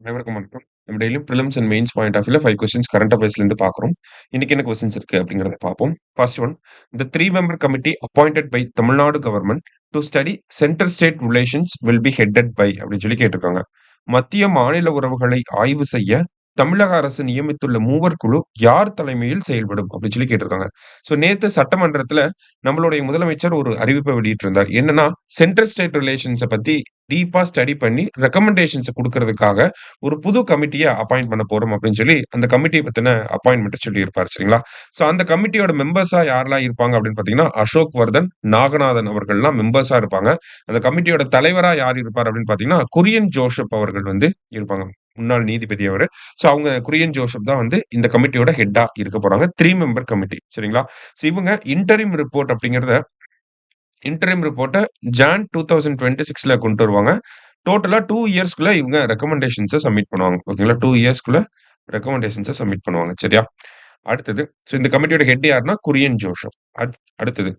அனைவருக்கும் வணக்கம். நம்ம டெய்லியும் prelims and mains point of வியூல 5 கொஸ்டின்ஸ் கரண்ட் அஃபேர்ஸ்ல இருந்து பார்க்குறோம். இன்னைக்கு என்ன கொஸ்டின்ஸ் இருக்கு அப்படிங்கிறத பார்ப்போம். First one, the 3 member committee appointed by Tamil Nadu government to study centre state relations will be headed by அப்படின்னு சொல்லி கேட்டிருக்காங்க. மத்திய மாநில உறவுகளை ஆய்வு செய்ய தமிழக அரசு நியமித்துள்ள மூவர் குழு யார் தலைமையில் செயல்படும் அப்படின்னு சொல்லி கேட்டிருக்காங்க. ஸோ நேத்து சட்டமன்றத்துல நம்மளுடைய முதலமைச்சர் ஒரு அறிவிப்பை வெளியிட்டிருந்தார். என்னன்னா, சென்ட்ரல் ஸ்டேட் ரிலேஷன்ஸ பத்தி டீப்பா ஸ்டடி பண்ணி ரெக்கமெண்டேஷன்ஸ குடுக்கறதுக்காக ஒரு புது கமிட்டிய அப்பாயிண்ட் பண்ண போறோம் அப்படின்னு சொல்லி, அந்த கமிட்டிய பத்தின அப்பாயின்ட்மென்ட்ட சொல்லியிருப்பாரு. சரிங்களா? ஸோ அந்த கமிட்டியோட மெம்பர்ஸா யாரெல்லாம் இருப்பாங்க அப்படின்னு பார்த்தீங்கன்னா, அசோக் வர்தன், நாகநாதன் அவர்கள்லாம் மெம்பர்ஸா இருப்பாங்க. அந்த கமிட்டியோட தலைவரா யார் இருப்பார் அப்படின்னு பார்த்தீங்கன்னா, குரியன் ஜோசப் அவர்கள் வந்து இருப்பாங்க. முன்னாள் நீதிபதி அவரு. ஸோ அவங்க குரியன் ஜோசப் தான் வந்து இந்த கமிட்டியோட ஹெட்டா இருக்க போறாங்க. 3 மெம்பர் கமிட்டி. சரிங்களா? ஸோ இவங்க இன்டரிம் ரிப்போர்ட்ட ஜான் 2026ல கொண்டு வருவாங்க. டோட்டலா 2 இயர்ஸ்க்குள்ள இவங்க ரெக்கமெண்டேஷன்ஸ சப்மிட் பண்ணுவாங்க. ஓகேங்களா? 2 இயர்ஸ்க்குள்ள ரெக்கமெண்டேஷன்ஸ சப்மிட் பண்ணுவாங்க. சரியா? அடுத்தது, ஸோ இந்த கமிட்டியோட ஹெட் யாருன்னா, குரியன் ஜோசப். அடுத்தது,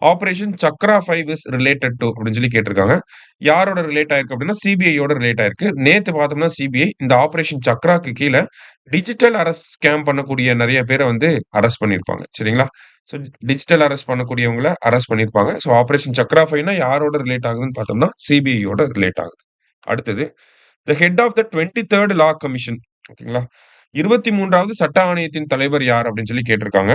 operation Chakra 5 is related to அப்படின்னு சொல்லி கேட்டிருக்காங்க. யாரோட ரிலேட் ஆயிருக்கு அப்படின்னா, சிபிஐயோட ரிலேட் ஆயிருக்கு. நேத்து பார்த்தோம்னா சிபிஐ இந்த ஆப்பரேஷன் சக்ராக்கு கீழ டிஜிட்டல் அரெஸ்ட் ஸ்கேம் பண்ணக்கூடிய நெறைய பேர வந்து அரெஸ்ட் பண்ணியிருப்பாங்க. சரிங்களா? ஸோ டிஜிட்டல் அரெஸ்ட் பண்ணக்கூடியவங்கள அரெஸ்ட் பண்ணியிருப்பாங்க. ஸோ ஆப்பரேஷன் சக்ரா 5னா யாரோட ரிலேட் ஆகுதுன்னு பார்த்தோம்னா, சிபிஐயோட ரிலேட் ஆகுது. அடுத்தது, the head of the 23rd law commission. ஓகேங்களா? 23வது சட்ட ஆணையத்தின் தலைவர் யார் அப்படின்னு சொல்லி கேட்டிருக்காங்க.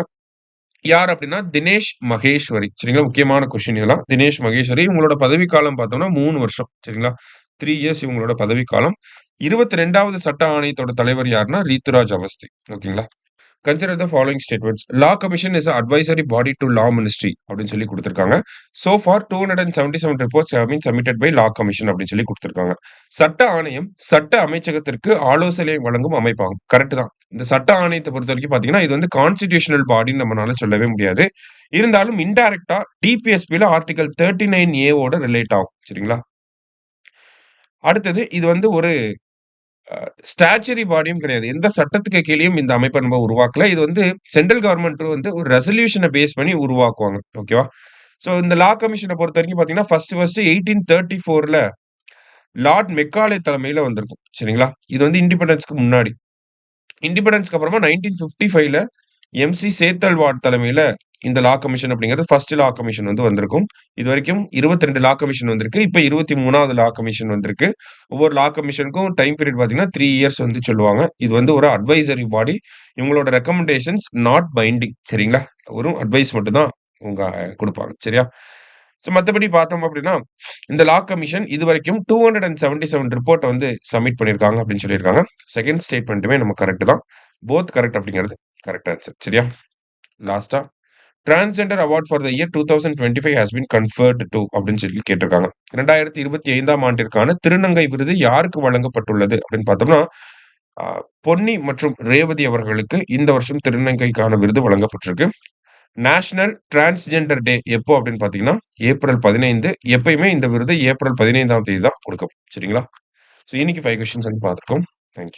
யார் அப்படின்னா, தினேஷ் மகேஸ்வரி. சரிங்களா? முக்கியமான கொஸ்டின் இதெல்லாம். தினேஷ் மகேஸ்வரி இவங்களோட பதவிக்காலம் பார்த்தோம்னா 3 வருஷம். சரிங்களா? 3 இயர்ஸ் இவங்களோட பதவிக்காலம். 22வது சட்ட ஆணையத்தோட தலைவர் யாருன்னா, ரித்துராஜ் அவஸ்தி. ஓகேங்களா? Consider the following statements. Law commission is advisory body to law ministry அப்படின்னு சொல்லி குடுத்திருக்காங்க. So far 277 reports have been submitted by law commission அப்படின்னு சொல்லி குடுத்திருக்காங்க. சட்ட ஆணையம் சட்ட அமைச்சகத்திற்கு ஆலோசனை வழங்கும் அமைப்பாகும். கரெக்ட் தான். இந்த சட்ட ஆணையத்தை பொறுத்தவரைக்கும் பார்த்தீங்கன்னா, இது வந்து கான்ஸ்டிடியூஷனல் பாடின்னு நம்மனால சொல்லவே முடியாது. இருந்தாலும் இன்டைரக்ட்டா டிபிஎஸ்பில ஆர்டிகிள் 39A ஓட ரிலேட் ஆகும். சரிங்களா? அடுத்தது, இது வந்து ஒரு ஸ்டாச்சுரி பாடியும் கிடையாது. எந்த சட்டத்துக்கு கீழயும் இந்த அமைப்ப நம்ம உருவாக்கல. இது வந்து சென்ட்ரல் கவர்ன்மெண்ட் வந்து ஒரு ரெசல்யூஷன பேஸ் பண்ணி உருவாக்குவாங்க. ஓகேவா? ஸோ இந்த லா கமிஷன பொறுத்தவரைக்கும் பார்த்தீங்கன்னா, ஃபர்ஸ்ட் 1834ல லார்ட் மெக்காலே தலைமையில வந்திருக்கும். சரிங்களா? இது வந்து இண்டிபெண்டன்ஸ்க்கு முன்னாடி. இண்டிபெண்டன்ஸ்க்கு அப்புறமா 1955ல எம்.சி. சேத்தல்வாட் தலைமையில இந்த லா கமிஷன் அப்படிங்கிறது ஃபர்ஸ்ட் லா கமிஷன் வந்து வந்திருக்கும். இதுவரைக்கும் 22 லா கமிஷன் வந்திருக்கு. இப்ப 23வது லா கமிஷன் வந்திருக்கு. ஒவ்வொரு லா கமிஷனுக்கும் டைம் பீரியட் பார்த்தீங்கன்னா, 3 இயர்ஸ் வந்து சொல்லுவாங்க. இது வந்து ஒரு அட்வைசரி பாடி. இவங்களோட ரெக்கமெண்டேஷன்ஸ் நாட் பைண்டிங். சரிங்களா? வெறும் அட்வைஸ் மட்டும் தான் அவங்க குடுப்பாங்க. சரியா? ஸோ மத்தபடி பார்த்தோம் அப்படின்னா, இந்த லா கமிஷன் இதுவரைக்கும் 277 ரிப்போர்ட்ட வந்து சப்மிட் பண்ணியிருக்காங்க அப்படின்னு சொல்லியிருக்காங்க. செகண்ட் ஸ்டேட்மெண்ட்டுமே நம்ம கரெக்ட் தான். போத் கரெக்ட் அப்படிங்கிறது கரெக்ட் ஆன்சர். சரியா? லாஸ்ட்டா, transgender award for the year 2025 has been conferred to அப்படின்னு சொல்லி கேட்டிருக்காங்க. 2025ஆம் ஆண்டிற்கான திருநங்கை விருது யாருக்கு வழங்கப்பட்டுள்ளது அப்படின்னு பார்த்தோம்னா, அ பொன்னி மற்றும் ரேவதி அவர்களுக்கு இந்த வருஷம் திருநங்கைக்கான விருது வழங்கப்பட்டிருக்கு. நேஷனல் டிரான்ஸ்ஜெண்டர் டே எப்போ அப்படின்னு பார்த்தீங்கன்னா, ஏப்ரல் 15. எப்பயுமே இந்த விருது ஏப்ரல் 15ஆம் தேதி தான் கொடுக்கப்படும். சரிங்களா? ஸோ இன்னைக்கு 5 கொஸ்டின்ஸ் வந்து பார்த்துருக்கோம். Thank you.